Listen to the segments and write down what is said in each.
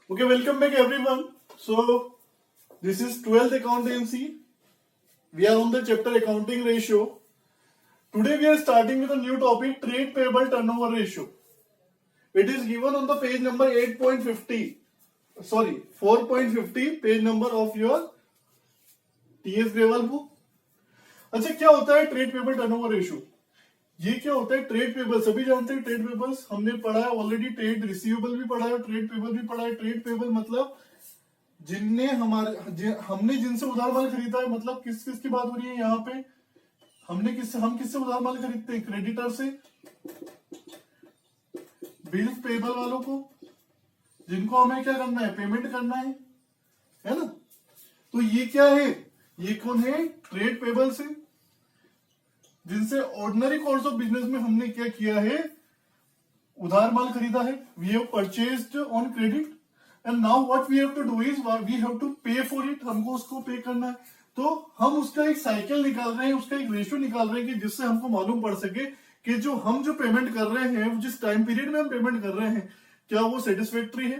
Okay, welcome back everyone. So, this is 12th accountancy. We are on the chapter accounting ratio. Today we are starting with a new topic, trade payable turnover ratio. It is given on the page number 8.50. Sorry, 4.50 page number of your TS Gravel book. अच्छा, क्या होता है trade payable turnover ratio? ये क्या होता है? Trade payable सभी जानते हैं, ट्रेड पेबल्स हमने पढ़ा है ऑलरेडी, ट्रेड रिसीवेबल भी पढ़ा है, ट्रेड पेबल भी पढ़ा है। ट्रेड पेबल मतलब हमने जिनसे उधार माल खरीदा है, मतलब किस किस की बात हो रही है यहाँ पे? हम किससे उधार माल खरीदते हैं? क्रेडिटर से, बिल्स पेबल वालों को, जिनको हमें क्या करना है? पेमेंट करना है ना? तो ये क्या है? ये कौन है? ट्रेड पेबल से, जिनसे ऑर्डिनरी कोर्स ऑफ बिजनेस में हमने क्या किया है? उधार माल खरीदा है। We have purchased on credit and now what we have to do is we have to pay for it. हमको उसको पे करना है। तो हम उसका एक साइकिल निकाल रहे हैं, उसका एक रेशियो निकाल रहे हैं कि जिससे हमको मालूम पड़ सके कि जो पेमेंट कर रहे हैं, जिस टाइम पीरियड में हम पेमेंट कर रहे हैं, क्या वो सेटिस्फैक्ट्री है?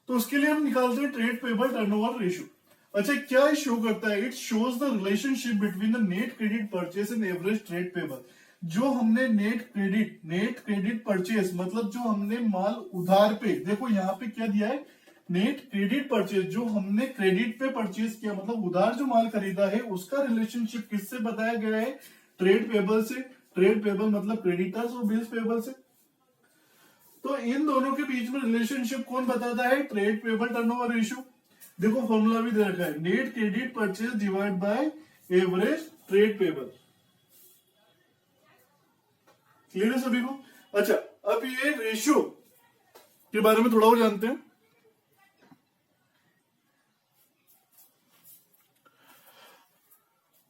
तो उसके लिए हम निकालते हैं ट्रेड पेबल टर्नओवर रेशियो। अच्छा, क्या ये शो करता है? It shows the relationship between the net credit purchase and average trade payable. जो हमने नेट क्रेडिट परचेस मतलब जो हमने माल उधार पे, देखो यहाँ पे क्या दिया है? नेट क्रेडिट परचेस, जो हमने क्रेडिट पे परचेस किया मतलब उधार जो माल खरीदा है, उसका रिलेशनशिप किससे बताया गया है? ट्रेड पेबल से। ट्रेड पेबल मतलब क्रेडिटर्स और बिल्स पेबल से। तो इन दोनों के बीच में रिलेशनशिप कौन बताता है? Trade payable turnover ratio. देखो फॉर्मूला भी दे रखा है, net credit purchase divide by average trade payable. Clear है सभी को? अच्छा, अब ये रेशियो के बारे में थोड़ा और जानते हैं।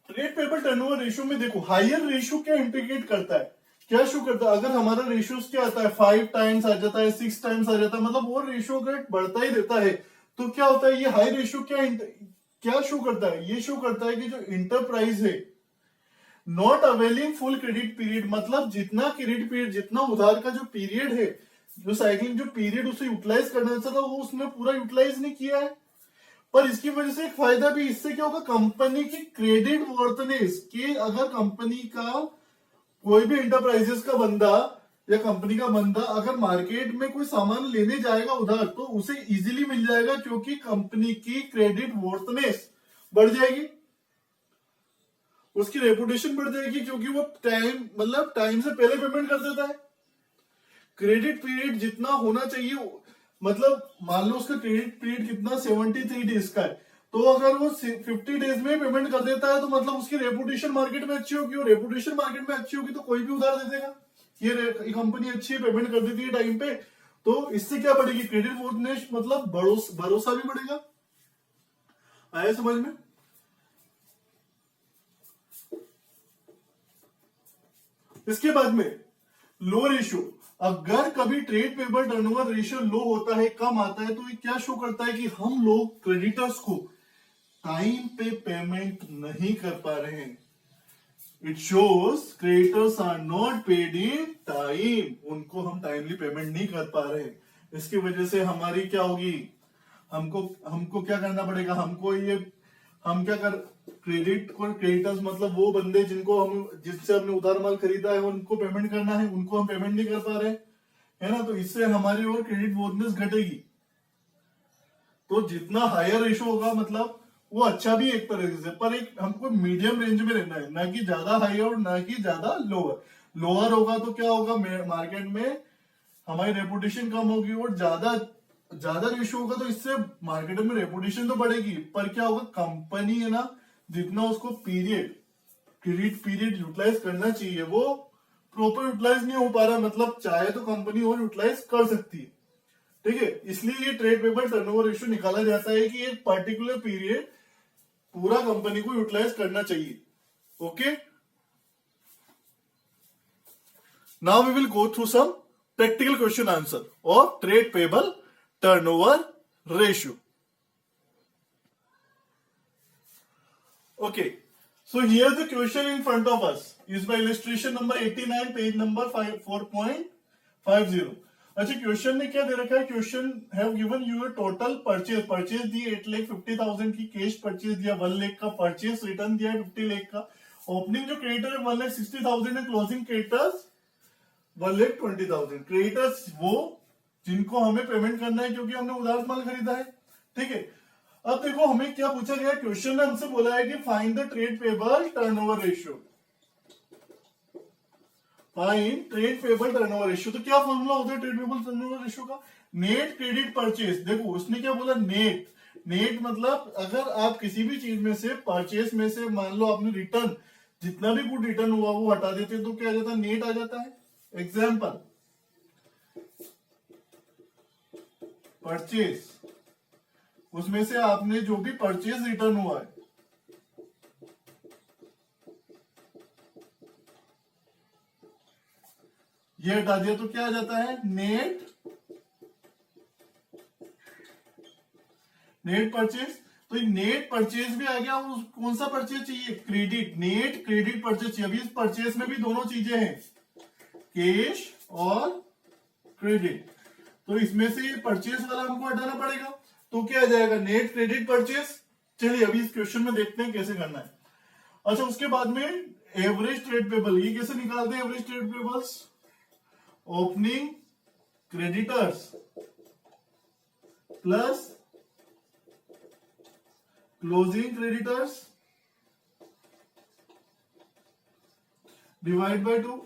ट्रेड पेबल टर्नओवर रेशियो में देखो, हायर रेशियो क्या इंडिकेट करता है? क्या शो करता है? अगर हमारा रेशियो क्या आता है? 5 टाइम्स आ जाता है, 6 टाइम्स आ जाता है, मतलब वो रेशियो अगर बढ़ता ही रहता है तो क्या होता है? ये हाई रेशियो क्या शो करता है? ये शो करता है कि जो इंटरप्राइज है not availing full credit period, मतलब जितना क्रेडिट पीरियड, जितना उधार का जो पीरियड है, जो साइकिलिंग जो पीरियड उसे यूटिलाइज करना था वो उसने पूरा यूटिलाइज नहीं किया है। पर इसकी वजह से एक फायदा भी, इससे क्या होगा? कंपनी की क्रेडिट वर्थनेस की, अगर कंपनी का कोई भी इंटरप्राइजेस का बंदा या कंपनी का बंदा अगर मार्केट में कोई सामान लेने जाएगा उधार, तो उसे इजीली मिल जाएगा, क्योंकि कंपनी की क्रेडिट वर्थनेस बढ़ जाएगी, उसकी रेपुटेशन बढ़ जाएगी, क्योंकि वो टाइम से पहले पेमेंट कर देता है। क्रेडिट पीरियड जितना होना चाहिए, मतलब मान लो उसका क्रेडिट पीरियड कितना? 73 डेज का है, तो अगर वो 50 डेज में पेमेंट कर देता है तो मतलब उसकी रेपुटेशन मार्केट में अच्छी होगी, और रेपुटेशन मार्केट में अच्छी होगी तो कोई भी उधार दे देगा। ये कंपनी अच्छी है, पेमेंट कर देती है टाइम पे, तो इससे क्या बढ़ेगी? क्रेडिट वर्थनेस, मतलब भरोसा भी बढ़ेगा। आया समझ में? इसके बाद में लो रेशियो, अगर कभी ट्रेड पेबल टर्नओवर रेशियो लो होता है, कम आता है, तो ये क्या शो करता है? कि हम लोग क्रेडिटर्स को टाइम पे पेमेंट नहीं कर पा रहे हैं। It shows creditors are not paid in time, उनको हम टाइमली पेमेंट नहीं कर पा रहे हैं। इसकी वजह से हमारी क्या होगी? हमको क्या करना पड़ेगा? हम क्या कर क्रेडिटर्स मतलब वो बंदे जिससे हमने उधार माल खरीदा है, उनको पेमेंट करना है, उनको हम पेमेंट नहीं कर पा रहे, है ना? तो इससे हमारी और क्रेडिट वर्थनेस घटेगी। तो जितना हायर रेशियो होगा, मतलब वो अच्छा भी एक तरह से, पर एक हमको मीडियम रेंज में रहना है, ना कि ज्यादा हाई और ना कि ज्यादा लोअर। लोअर होगा तो क्या होगा? मार्केट में हमारी रेपुटेशन कम होगी, और ज्यादा रेशियो होगा तो इससे मार्केट में रेपुटेशन तो बढ़ेगी, पर क्या होगा? कंपनी है ना, जितना उसको क्रेडिट पीरियड यूटिलाइज करना चाहिए वो प्रॉपर यूटिलाइज नहीं हो पा रहा, मतलब चाहे तो कंपनी और यूटिलाइज कर सकती है। ठीक है, इसलिए ये ट्रेड पेबल टर्नओवर रेशियो निकाला जाता है कि एक पर्टिकुलर पीरियड पूरा कंपनी को यूटिलाइज करना चाहिए। Okay, now we will go through some practical question answer of trade payable turnover ratio. Okay, so here the question in front of us is by illustration number 89, page number 4.50. अच्छा, question ने क्या दे रखा है? Question have given you total purchase दी 8,50,000 की, cash purchase दिया 1 लाख का, परचेज रिटर्न दिया 50 लाख का, ओपनिंग जो क्रेडिटर है 1,60,000 है, क्लोजिंग क्रेडिटर्स 1,20,000। क्रेडिटर्स वो जिनको हमें पेमेंट करना है क्योंकि हमने उधार माल खरीदा है। ठीक है, अब देखो हमें क्या पूछा गया, क्वेश्चन ने हमसे बोला है कि find the trade payable turnover ratio. Find trade payable turnover ratio, तो क्या फॉर्मूला होता है ट्रेड पेबल टर्नओवर रेशियो का? Net credit purchase. देखो उसने क्या बोला, नेट। नेट मतलब अगर आप किसी भी चीज में से, परचेज में से मान लो आपने रिटर्न, जितना भी गुड रिटर्न हुआ वो हटा देते तो क्या आ जाता है? नेट आ जाता है। एग्जाम्पल, परचेज, उसमें से आपने जो भी परचेज रिटर्न हुआ है, ये हटा दिया तो क्या आ जाता है? नेट। नेट परचेज, तो ये नेट परचेज भी आ गया। और कौन सा परचेज चाहिए? क्रेडिट। नेट क्रेडिट परचेज चाहिए। अभी इस परचेज में भी दोनों चीजें हैं, कैश और क्रेडिट, तो इसमें से ये परचेज वाला हमको हटाना पड़ेगा, तो क्या आ जाएगा? Net credit purchase. चलिए अभी इस क्वेश्चन में देखते हैं कैसे करना है। अच्छा, उसके बाद में एवरेज ट्रेड पेबल, ये कैसे निकालते हैं average trade pebbles? Opening creditors plus closing creditors divide by 2,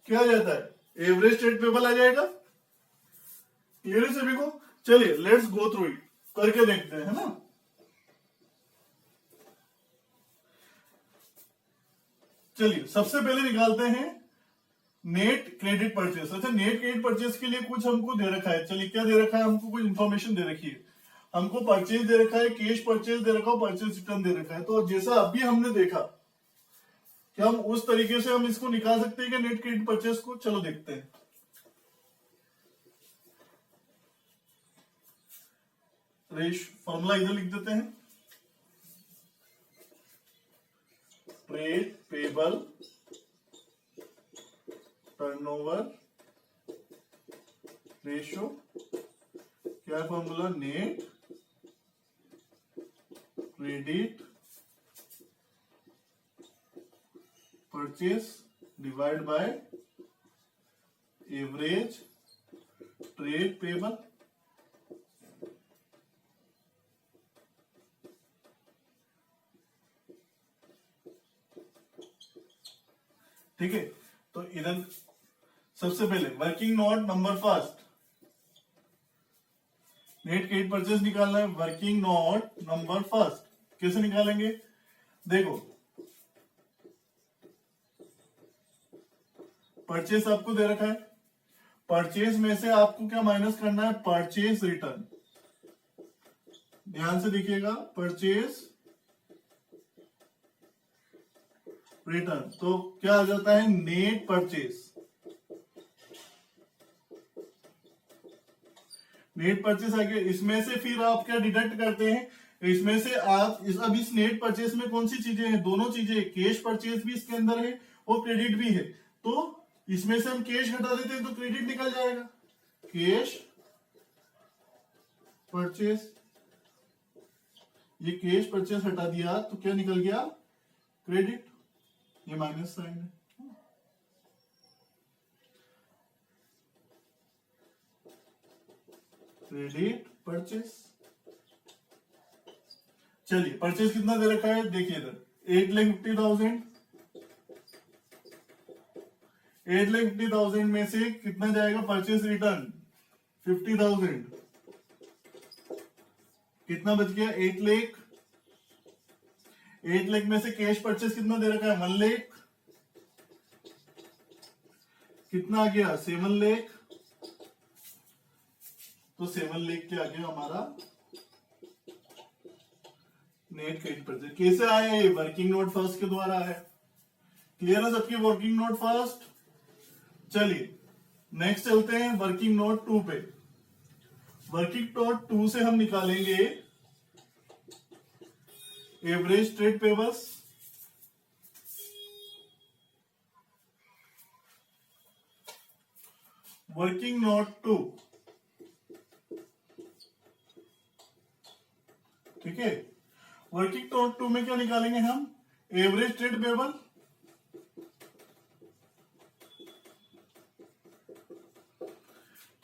क्या आ जाता है? एवरेज ट्रेड पेबल आ जाएगा। क्लियर है सभी को? चलिए लेट्स गो थ्रू इट, करके देखते हैं, है ना। चलिए सबसे पहले निकालते हैं नेट क्रेडिट परचेस। अच्छा, नेट क्रेडिट परचेस के लिए कुछ हमको दे रखा है। चलिए क्या दे रखा है हमको? कुछ इंफॉर्मेशन दे रखी है हमको। परचेज दे रखा है, कैश परचेज दे रखा है, परचेज रिटर्न दे रखा है। तो जैसा अभी हमने देखा, क्या हम उस तरीके से हम इसको निकाल सकते हैं कि नेट क्रेडिट परचेज को? चलो देखते हैं। फॉर्मूला इधर लिख देते हैं, ट्रेड पेबल टर्नओवर रेशियो। क्या है formula? Net credit purchase divide by average trade payable. ठीक है, तो इधर सबसे पहले working note number first, net credit purchase निकालना है। वर्किंग नोट नंबर फर्स्ट कैसे निकालेंगे? देखो, परचेज आपको दे रखा है, परचेज में से आपको क्या माइनस करना है? Purchase return. ध्यान से देखिएगा, परचेज रिटर्न, तो क्या आ जाता है? Net purchase. नेट परचेज आ गया। इसमें से फिर आप क्या डिडक्ट करते हैं? इसमें से आप अब इस नेट परचेज में कौन सी चीजें हैं? दोनों चीजें, कैश परचेज भी इसके अंदर है और क्रेडिट भी है। तो इसमें से हम कैश हटा देते हैं तो क्रेडिट निकल जाएगा। कैश परचेज, ये कैश परचेज हटा दिया तो क्या निकल गया? क्रेडिट। ये माइनस साइन है। Credit purchase. चलिए परचेज कितना दे रखा है? देखिए इधर 8,50,000। 8,50,000 में से कितना जाएगा? Purchase return 50,000। कितना बच गया? 8 लाख। 8 लाख में से कैश परचेज कितना दे रखा है? 1 लाख। कितना आ गया? 7 लाख। तो 7 लाख के आगे हमारा नेट क्रेडिट परचेज। कैसे आया ये? वर्किंग नोट फर्स्ट के द्वारा है। क्लियर है सबकी वर्किंग नोट फर्स्ट? चलिए नेक्स्ट चलते हैं वर्किंग नोट 2 पे। वर्किंग नोट 2 से हम निकालेंगे average trade payables. Working note two, ठीक है। वर्किंग नोट टू में क्या निकालेंगे हम, एवरेज ट्रेड पेबल,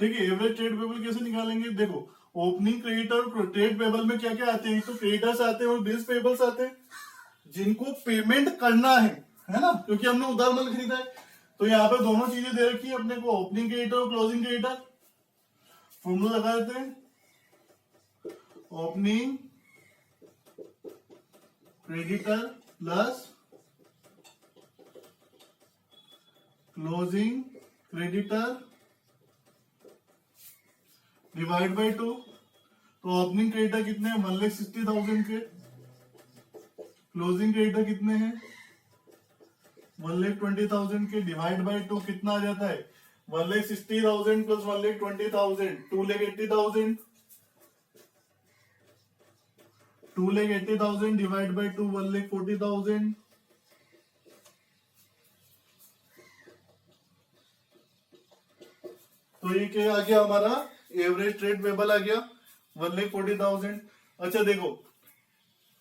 ठीक है। एवरेज ट्रेड पेबल कैसे निकालेंगे, देखो ओपनिंग क्रेडिटर और ट्रेड पेबल में क्या क्या आते हैं, तो क्रेडिटर्स आते हैं और बिल्स पेबल्स आते हैं जिनको पेमेंट करना है ना, क्योंकि हमने उधार माल खरीदा है। तो यहाँ पे दोनों चीजें दे रखी है अपने को, ओपनिंग क्रेडिटर और क्लोजिंग क्रेडिटर। फॉर्मूला लगा देते हैं, opening creditor plus closing creditor divide by 2। तो ओपनिंग क्रेडिटर कितने हैं, 1,60,000 के, क्लोजिंग क्रेडिटर कितने हैं, 1,20,000 के, डिवाइड बाय 2 कितना आ जाता है, 1,60,000 प्लस 1,20,000, 2,80,000, 2,80,000 डिवाइड बाय 2, 1,40,000। तो ये क्या आ गया हमारा, एवरेज ट्रेड पेबल आ गया 1,40,000। अच्छा देखो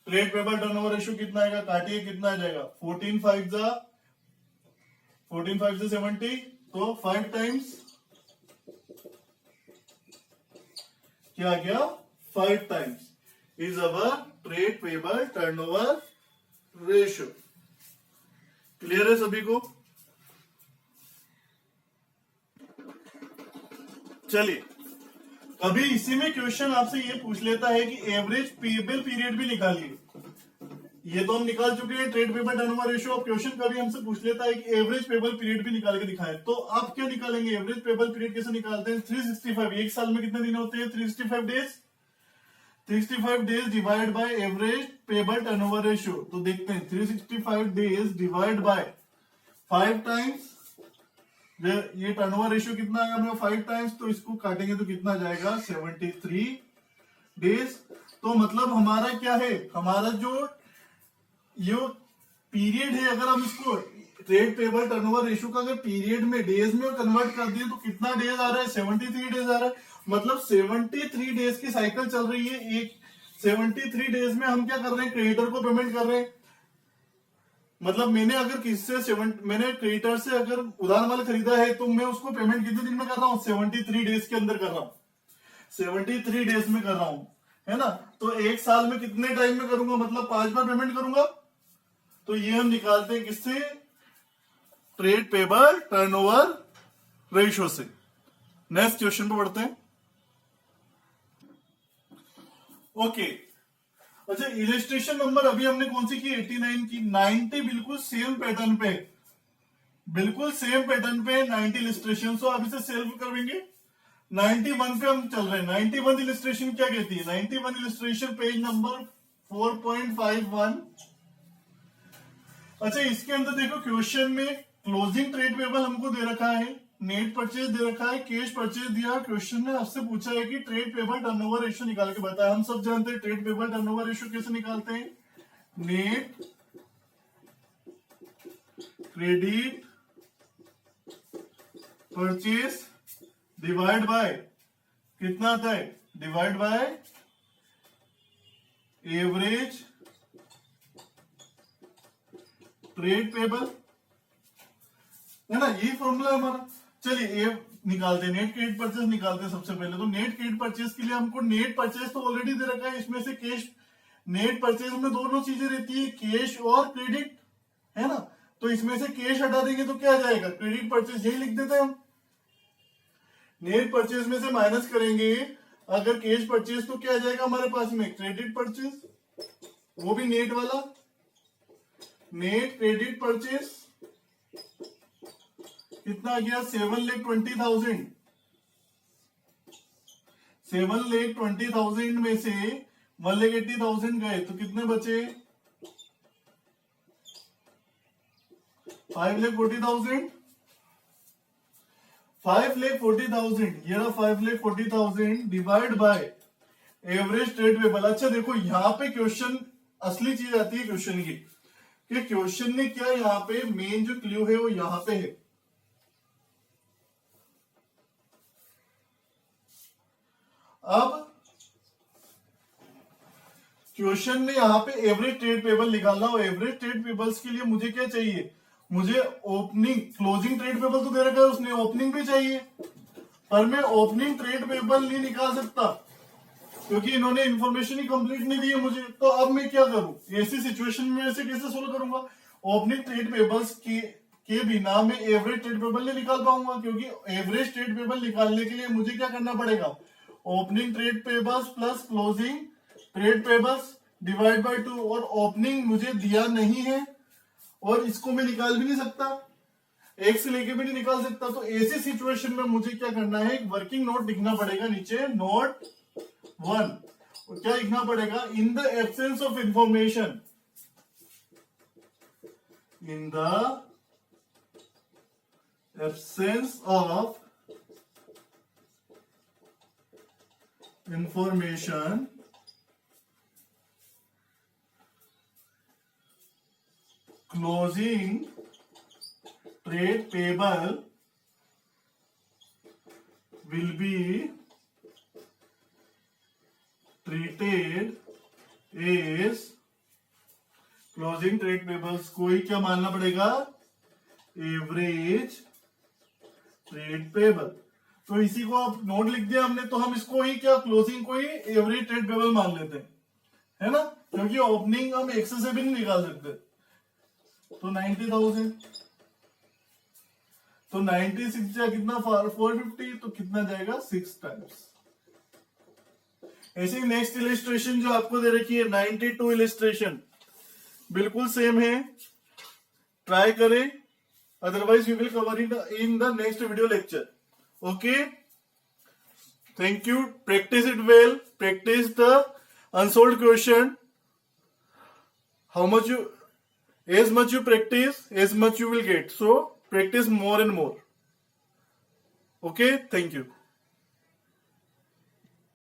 ट्रेड पेबल टर्नओवर रेशियो कितना आएगा, काटिए कितना आ जाएगा, 14 5 से 70, तो 5 टाइम्स क्या आ गया, 5 times is our trade payable turnover ratio. Clear है सभी को। चलिए कभी इसी में क्वेश्चन आपसे ये पूछ लेता है कि एवरेज पेबल पीरियड भी निकालिए। ये तो हम निकाल चुके हैं ट्रेड पेबल टर्नओवर रेशियो। अब क्वेश्चन कभी हमसे पूछ लेता है कि एवरेज पेबल पीरियड भी निकाल के दिखाएं, तो आप क्या निकालेंगे, एवरेज पेबल पीरियड कैसे निकालते हैं, 365, एक साल में कितने दिन होते हैं, 365 days, 365 days divide by average payable turnover ratio. तो देखते हैं 365 डेज डिवाइड बाय 5 टाइम्स, ये टर्नओवर रेशियो कितना आएगा मेरा, 5 टाइम्स, तो इसको काटेंगे तो कितना जाएगा, 73 डेज। तो मतलब हमारा क्या है, हमारा जो ये पीरियड है, अगर हम इसको ट्रेड पेबल टर्नओवर रेशियो का अगर पीरियड में डेज में कन्वर्ट कर दिए तो कितना डेज आ रहा है, 73 डेज आ रहा है। मतलब 73 डेज की साइकिल चल रही है। एक 73 डेज में हम क्या कर रहे हैं, क्रेडिटर को पेमेंट कर रहे हैं। मतलब मैंने अगर किससे मैंने क्रेडिटर से अगर उधार माल खरीदा है तो मैं उसको पेमेंट कितने दिन में कर रहा हूँ, 73 डेज के अंदर कर रहा हूँ, 73 डेज में कर रहा हूं, है ना। तो एक साल में कितने टाइम में करूंगा, मतलब 5 बार पेमेंट करूंगा। तो ये हम निकालते हैं किससे, ट्रेड पेबल टर्नओवर रेशियो से। नेक्स्ट क्वेश्चन पे बढ़ते हैं। ओके अच्छा, इलिस्ट्रेशन नंबर अभी हमने कौन सी की, 89 की। 90 बिल्कुल सेम पैटर्न पे, बिल्कुल सेम पैटर्न पे 90 इलिस्ट्रेशन। तो आप इसे सेल्व करेंगे। 91 पे हम चल रहे हैं। 91 इलिस्ट्रेशन क्या कहती है, 91 इलिस्ट्रेशन पेज नंबर 4.51। अच्छा इसके अंदर देखो क्वेश्चन में क्लोजिंग ट्रेड पेबल हमको दे रखा है, नेट परचेज दे रखा है, कैश परचेज दिया। क्वेश्चन ने आपसे पूछा है कि ट्रेड पेबल टर्नओवर रेशियो निकाल के बताया। हम सब जानते हैं ट्रेड पेबल टर्नओवर रेशियो कैसे निकालते हैं, net credit purchase divide by कितना आता है, divide by average trade payable, है ना। ये फॉर्मूला हमारा। चलिए ये निकालते हैं, नेट क्रेडिट परचेज निकालते हैं सबसे पहले। तो नेट क्रेडिट परचेज के लिए हमको नेट परचेज तो ऑलरेडी दे रखा है, इसमें से कैश, नेट परचेज में दोनों चीजें रहती है, कैश और क्रेडिट, है ना। तो इसमें से कैश हटा देंगे तो क्या आ जाएगा, क्रेडिट परचेज, यही लिख देते हैं हम। नेट परचेज में से माइनस करेंगे अगर कैश परचेज तो क्या आ जाएगा हमारे पास में, क्रेडिट परचेज, वो भी नेट वाला। नेट क्रेडिट परचेज कितना आ गया, 7,20,000। 7,20,000 में से 1,80,000 गए तो कितने बचे, 5,40,000। 5,40,000, ये रहा 5,40,000 divide by average trade payable. अच्छा देखो यहाँ पे क्वेश्चन, असली चीज आती है क्वेश्चन की, कि क्वेश्चन ने क्या, यहाँ पे मेन जो क्लू है वो यहाँ पे है। अब क्वेश्चन में यहाँ पे एवरेज ट्रेड पेबल निकालना हो। एवरेज ट्रेड पेबल्स के लिए मुझे क्या चाहिए, मुझे ओपनिंग क्लोजिंग ट्रेड पेबल तो दे रखा है उसने, ओपनिंग भी चाहिए, पर मैं ओपनिंग ट्रेड पेबल नहीं निकाल सकता क्योंकि इन्होंने इन्फॉर्मेशन ही कंप्लीट नहीं दी है मुझे। तो अब मैं क्या करूं, ऐसी सिचुएशन में ऐसे कैसे सोल्व करूंगा। ओपनिंग ट्रेड पेबल्स के बिना मैं एवरेज ट्रेड पेबल नहीं निकाल पाऊंगा, क्योंकि एवरेज ट्रेड पेबल निकालने के लिए मुझे क्या करना पड़ेगा, opening trade payables plus closing trade payables divide by 2, और ओपनिंग मुझे दिया नहीं है और इसको मैं निकाल भी नहीं सकता, एक से लेके भी नहीं निकाल सकता। तो ऐसी सिचुएशन में मुझे क्या करना है, एक वर्किंग नोट लिखना पड़ेगा नीचे, नोट 1, और क्या लिखना पड़ेगा, in the absence of information, in the absence of information closing trade payable will be treated as closing trade payables को ही क्या मानना पड़ेगा, एवरेज ट्रेड पेबल। तो इसी को आप नोट लिख दिया हमने, तो हम इसको ही क्या, क्लोजिंग को ही एवरेज ट्रेड पेबल मान लेते हैं, है ना, क्योंकि ओपनिंग हम एक से भी नहीं निकाल सकते। तो 90,000, तो 96 या कितना 450, तो कितना जाएगा 6 टाइम्स। ऐसे ही नेक्स्ट इलिस्ट्रेशन जो आपको दे रखी है 92 इलिस्ट्रेशन, बिल्कुल सेम है, ट्राई करें, otherwise we will cover it in the next video lecture. Okay, thank you, practice it well, practice the unsolved question, how much you, as much you practice, as much you will get. So practice more and more. Okay, thank you.